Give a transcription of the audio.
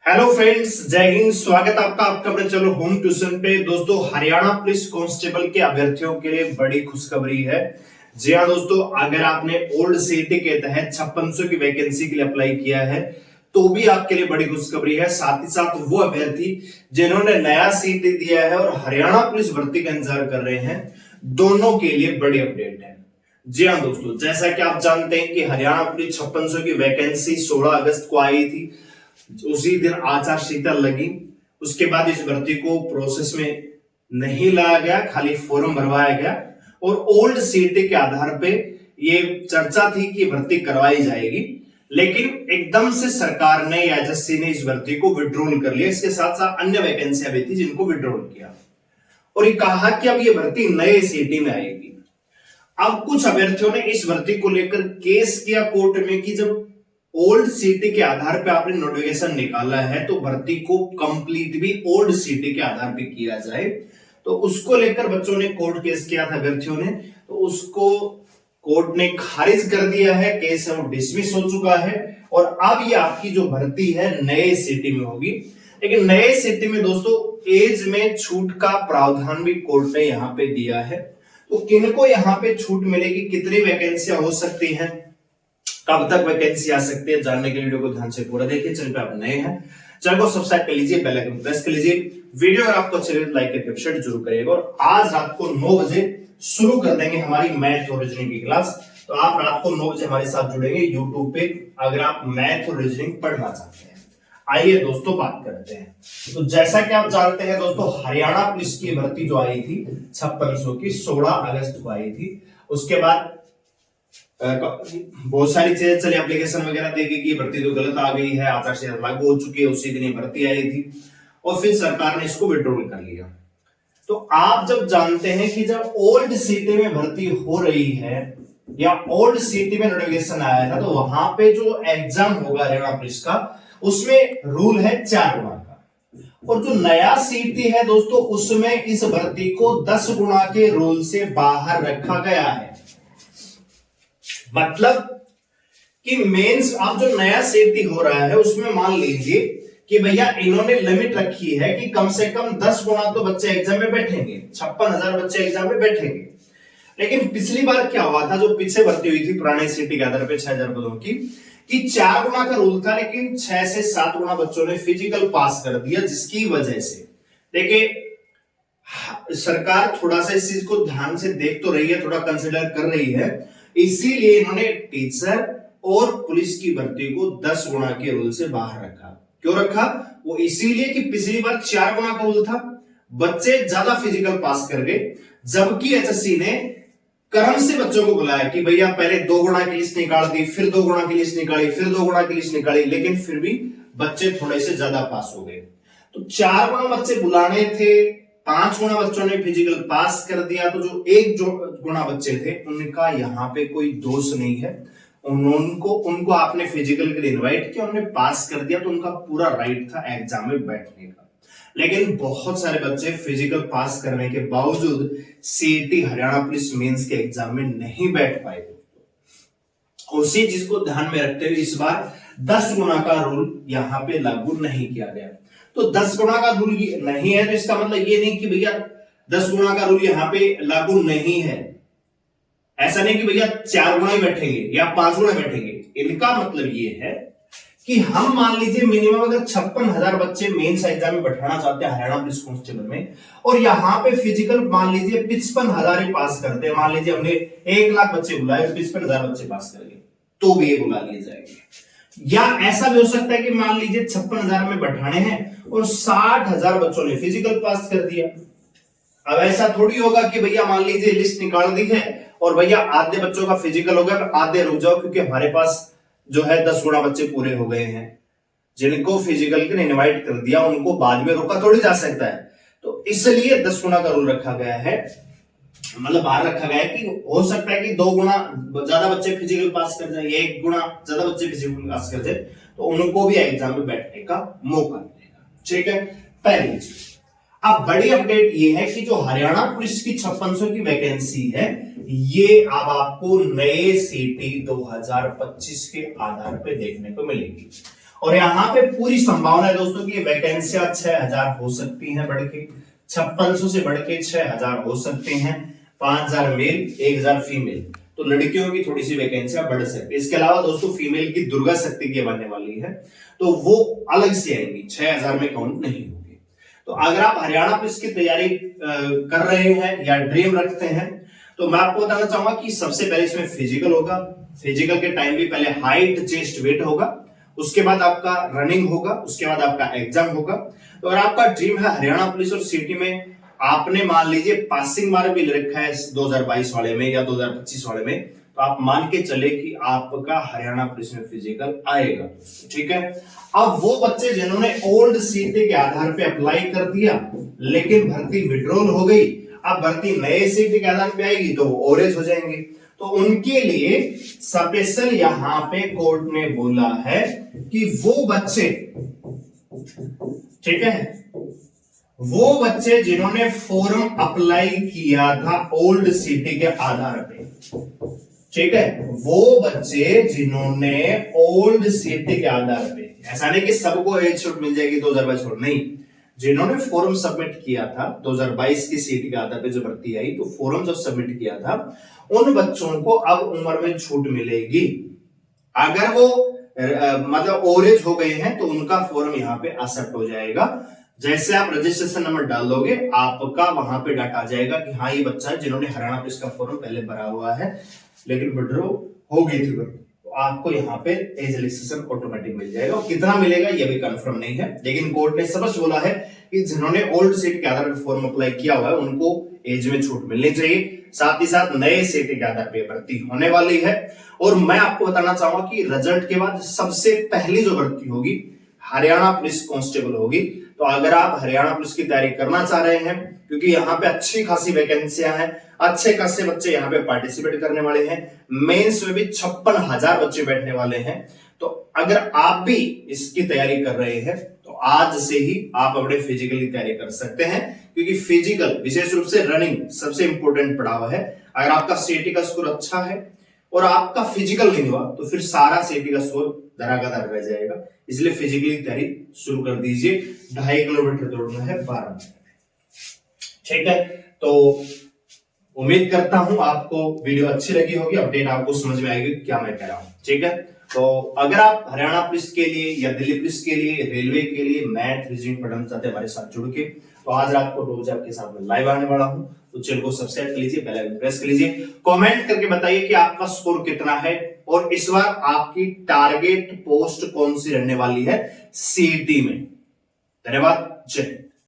Hello friends, जय हिंद। स्वागत आपका आपका अपने चलो होम ट्यूशन पे। दोस्तों, हरियाणा पुलिस कांस्टेबल के अभ्यर्थियों के लिए बड़ी खुशखबरी है। जी हाँ दोस्तों, अगर आपने ओल्ड सीटी के तहत 5600 की वैकेंसी के लिए अप्लाई किया है तो भी आपके लिए बड़ी खुशखबरी है। साथ ही साथ वो अभ्यर्थी जिन्होंने नया सीटी दिया है और हरियाणा पुलिस भर्ती का इंतजार कर रहे हैं, दोनों के लिए बड़ी अपडेट है। जी हाँ दोस्तों, जैसा कि आप जानते हैं कि हरियाणा पुलिस 5600 की वैकेंसी 16 अगस्त को आई थी। उसी दिन आचार संहिता लगी। उसके बाद इस भर्ती को प्रोसेस में नहीं लाया गया, खाली फॉर्म भरवाया गया और ओल्ड सीटी के आधार पे ये चर्चा थी कि भर्ती करवाई जाएगी। लेकिन एकदम से सरकार ने या एसएससी ने इस भर्ती को विड्रॉल कर लिया। इसके साथ साथ अन्य वैकेंसियां भी थी जिनको विड्रॉल किया और ये कहा कि अब ये भर्ती नए सीटी में आएगी। अब कुछ अभ्यर्थियों ने इस भर्ती को लेकर केस किया कोर्ट में कि जब ओल्ड सीटी के आधार पे आपने नोटिफिकेशन निकाला है तो भर्ती को कंप्लीट भी ओल्ड सीटी के आधार पे किया जाए। तो उसको लेकर बच्चों ने कोर्ट केस किया था, अभ्यर्थियों ने, तो उसको कोर्ट ने खारिज कर दिया है। केस है वो डिसमिस हो चुका है और अब ये आपकी जो भर्ती है नए सिटी में होगी। लेकिन नए सिटी में दोस्तों एज में छूट का प्रावधान भी कोर्ट ने यहाँ पे दिया है। तो किनको यहाँ पे छूट मिलेगी, कितनी वैकेंसियां हो सकती हैं, कब तक वैकेंसी आ सकती है, जानने के लिए वीडियो को ध्यान से पूरा देखिए। चैनल पे आप नए हैं, चैनल को सब्सक्राइब कर लीजिए, बेल आइकन प्रेस कर लीजिए। वीडियो अगर आपको अच्छी लगे तो लाइक करके शेयर जरूर करिएगा। और आज रात को 9 बजे शुरू कर देंगे हमारी मैथ और रीजनिंग की क्लास। तो आप रात को 9 बजे हमारे साथ जुड़ेंगे यूट्यूब पे, अगर आप मैथ और रीजनिंग पढ़ना चाहते हैं। आइए दोस्तों बात करते हैं। तो जैसा कि आप जानते हैं दोस्तों, हरियाणा पुलिस की भर्ती जो आई थी 5600 की 16 अगस्त को आई थी। उसके बाद बहुत सारी चीजें चली, एप्लीकेशन वगैरह देगी कि भर्ती तो गलत आ गई है, आचार संहिता लागू हो चुकी है, उसी दिन भर्ती आई थी और फिर सरकार ने इसको विड्रॉल कर लिया। तो आप जब जानते हैं कि जब ओल्ड सिटी में भर्ती हो रही है या ओल्ड सिटी में नोटिफिकेशन आया था तो वहां पे जो एग्जाम होगा हरियाणा पुलिस का, उसमें रूल है 4 गुना का। और जो नया सीटी है दोस्तों, उसमें इस भर्ती को 10 गुना के रूल से बाहर रखा गया है। मतलब कि मेंस आप जो नया सेफ्टी हो रहा है उसमें मान लीजिए कि भैया इन्होंने लिमिट रखी है कि कम से कम 10 गुना तो बच्चे एग्जाम में बैठेंगे, 56,000 बच्चे एग्जाम में बैठेंगे। लेकिन पिछली बार क्या हुआ था, जो पीछे भर्ती हुई थी पुराने सीटी के आधार पर 6,000 पदों की, कि 4 गुना का रूल था, लेकिन 6 से 7 गुना बच्चों ने फिजिकल पास कर दिया, जिसकी वजह से देखिए सरकार थोड़ा सा इस चीज को ध्यान से देख तो रही है, थोड़ा कंसिडर कर रही है। इसीलिए इन्होंने टीचर और पुलिस की भर्ती को 10 गुना के रूल से बाहर रखा। क्यों रखा? वो इसीलिए कि पिछली बार 4 गुना का रूल था, बच्चे ज्यादा फिजिकल पास कर गए, जबकि एसएससी ने क्रम से बच्चों को बुलाया कि भैया पहले 2 गुना की लिस्ट निकाल दी, फिर 2 गुना की लिस्ट निकाली, फिर 2 गुना की लिस्ट निकाली, लेकिन फिर भी बच्चे थोड़े से ज्यादा पास हो गए। तो 4 गुना बच्चे बुलाने थे, 5 गुना बच्चों ने फिजिकल पास कर दिया। तो जो 1 गुना बच्चे थे उनका यहाँ पे कोई दोष नहीं है। उनको आपने फिजिकल के लिए इनवाइट किया, उन्होंने पास कर दिया, तो उनका पूरा राइट था एग्जाम में बैठने का। लेकिन बहुत सारे बच्चे फिजिकल पास करने के बावजूद सीटी हरियाणा पुलिस मेंस के एग्जाम में नहीं बैठ पाए। उसी चीज को ध्यान में रखते हुए इस बार 10 गुना का रूल यहाँ पे लागू नहीं किया गया। तो 10 गुना का रूल नहीं है तो इसका मतलब ये नहीं कि भैया 10 गुना का रूल यहाँ पे लागू नहीं है। ऐसा नहीं कि भैया 4 गुना ही बैठेंगे या 5 गुना बैठेंगे। इनका मतलब ये है कि हम मान लीजिए मिनिमम अगर 56,000 बच्चे मेंस एग्जाम में बैठाना चाहते हैं हरियाणा पुलिस कांस्टेबल में, और यहाँ पे फिजिकल मान लीजिए 55,000 ही पास करते हैं, मान लीजिए हमने 1 लाख बच्चे बुलाए, 55,000 बच्चे पास कर गए, तो भी ये बुला लिए जाएंगे। या ऐसा भी हो सकता है कि मान लीजिए 56,000 में बैठाने हैं और 60,000 बच्चों ने फिजिकल पास कर दिया। अब ऐसा थोड़ी होगा कि भैया मान लीजिए लिस्ट निकाल दी है और भैया आधे बच्चों का फिजिकल हो गया, आधे रुक जाओ क्योंकि हमारे पास जो है 10 गुना बच्चे पूरे हो गए हैं। जिनको फिजिकल के लिए इनवाइट कर दिया उनको बाद में रोका थोड़ी जा सकता है। तो इसलिए 10 गुना का रूल रखा गया है, मतलब बाहर रखा गया है कि हो सकता है कि 2 गुना ज्यादा बच्चे फिजिकल पास कर जाए, 1 गुना ज्यादा बच्चे फिजिकल पास कर जाए, तो उनको भी एग्जाम में बैठने का मौका मिलेगा। ठीक है, पहली चीज। अब बड़ी अपडेट ये है कि जो हरियाणा पुलिस की 5600 की वैकेंसी है, ये अब आपको नए सीटी 2025 के आधार पे देखने को मिलेगी। और यहाँ पे पूरी संभावना है दोस्तों की वैकेंसियां 6000 हो सकती हैं बढ़ के, 5600 से बढ़ के 6000 हो सकते हैं, 5000 मेल 1000 फीमेल। तो लड़कियों की थोड़ी सी वैकेंसियां बढ़ सकती है। इसके अलावा दोस्तों फीमेल की दुर्गा शक्ति की बनने वाली है, तो वो अलग से आएंगी, 6000 में काउंट नहीं होगी। तो अगर आप हरियाणा पुलिस की तैयारी कर रहे हैं या ड्रीम रखते हैं, तो मैं आपको बताना चाहूंगा कि सबसे पहले इसमें फिजिकल होगा। फिजिकल के टाइम भी पहले हाइट, चेस्ट, वेट होगा, उसके बाद आपका रनिंग होगा, उसके बाद आपका एग्जाम होगा। तो अगर आपका ड्रीम है हरियाणा पुलिस और सिटी में, आपने मान लीजिए पासिंग मार्क भी ले रखा है 2022 वाले में या 2025 वाले में, तो आप मान के चले कि आपका हरियाणा पुलिस में फिजिकल आएगा। ठीक है। अब वो बच्चे जिन्होंने ओल्ड सीटी के आधार पे अप्लाई कर दिया लेकिन भर्ती विड्रॉल हो गई, अब भर्ती नए सीटी के आधार पे आएगी तो वो ओरेज हो जाएंगे। तो उनके लिए स्पेशल यहां पे कोर्ट ने बोला है कि वो बच्चे, ठीक है, वो बच्चे जिन्होंने फॉर्म अप्लाई किया था ओल्ड सिटी के आधार पे, ठीक है, वो बच्चे जिन्होंने ओल्ड सिटी के आधार पे, ऐसा नहीं कि सबको एज छूट मिल जाएगी 2022 छूट, नहीं, जिन्होंने फॉर्म सबमिट किया था 2022 की सीटी के आधार पे जो भर्ती आई, तो फॉर्म जो सबमिट किया था उन बच्चों को अब उम्र में छूट मिलेगी। अगर वो मतलब ओवरेज हो गए हैं तो उनका फॉर्म यहाँ पे एक्सेप्ट हो जाएगा। जैसे आप रजिस्ट्रेशन नंबर डाल दोगे, आपका वहां पे डाटा आ जाएगा कि हाँ ये बच्चा है जिन्होंने हरियाणा पुलिस का फॉर्म पहले भरा हुआ है लेकिन विड्रॉ हो गई थी, तो आपको यहाँ पे एज रिलैक्सेशन ऑटोमेटिक मिल जाएगा। और कितना मिलेगा ये भी कंफर्म नहीं है, लेकिन कोर्ट ने स्पष्ट बोला है कि जिन्होंने ओल्ड सीट के आधार पर फॉर्म अप्लाई किया हुआ है उनको एज में छूट मिलनी चाहिए। साथ ही साथ नए सीट के आधार पर भर्ती होने वाली है। और मैं आपको बताना चाहूंगा कि रिजल्ट के बाद सबसे पहली जो भर्ती होगी हरियाणा पुलिस कांस्टेबल होगी। तो अगर आप हरियाणा पुलिस की तैयारी करना चाह रहे हैं, क्योंकि यहाँ पे अच्छी खासी वैकेंसियां हैं, अच्छे खासे बच्चे यहाँ पे पार्टिसिपेट करने वाले हैं, मेंस में भी 56,000 बच्चे बैठने वाले हैं, तो अगर आप भी इसकी तैयारी कर रहे हैं तो आज से ही आप अपने फिजिकल की तैयारी कर सकते हैं। क्योंकि फिजिकल विशेष रूप से रनिंग सबसे इंपॉर्टेंट पड़ाव है। अगर आपका सीटी का स्कोर अच्छा है और आपका फिजिकल नहीं हुआ तो फिर सारा सीटी का स्कोर दरागदर रह जाएगा। इसलिए फिजिकली तैयारी शुरू कर दीजिए। 2.5 किलोमीटर दौड़ना है 12 मिनट। ठीक है, तो उम्मीद करता हूं आपको वीडियो अच्छी लगी होगी, अपडेट आपको समझ में आएगी क्या मैं कह रहा हूं। ठीक है, तो अगर आप हरियाणा पुलिस के लिए या दिल्ली पुलिस के लिए, रेलवे के लिए मैथ रीजनिंग पढ़ना चाहते हैं हमारे साथ जुड़ के, तो आज रात को रोज आपके साथ में लाइव आने वाला हूं। तो चैनल को सब्सक्राइब कर लीजिए, बेल आइकन प्रेस कर लीजिए, कमेंट करके बताइए कि आपका स्कोर कितना है और इस बार आपकी टारगेट पोस्ट कौन सी रहने वाली है सीईटी में। धन्यवाद, जय हिंद।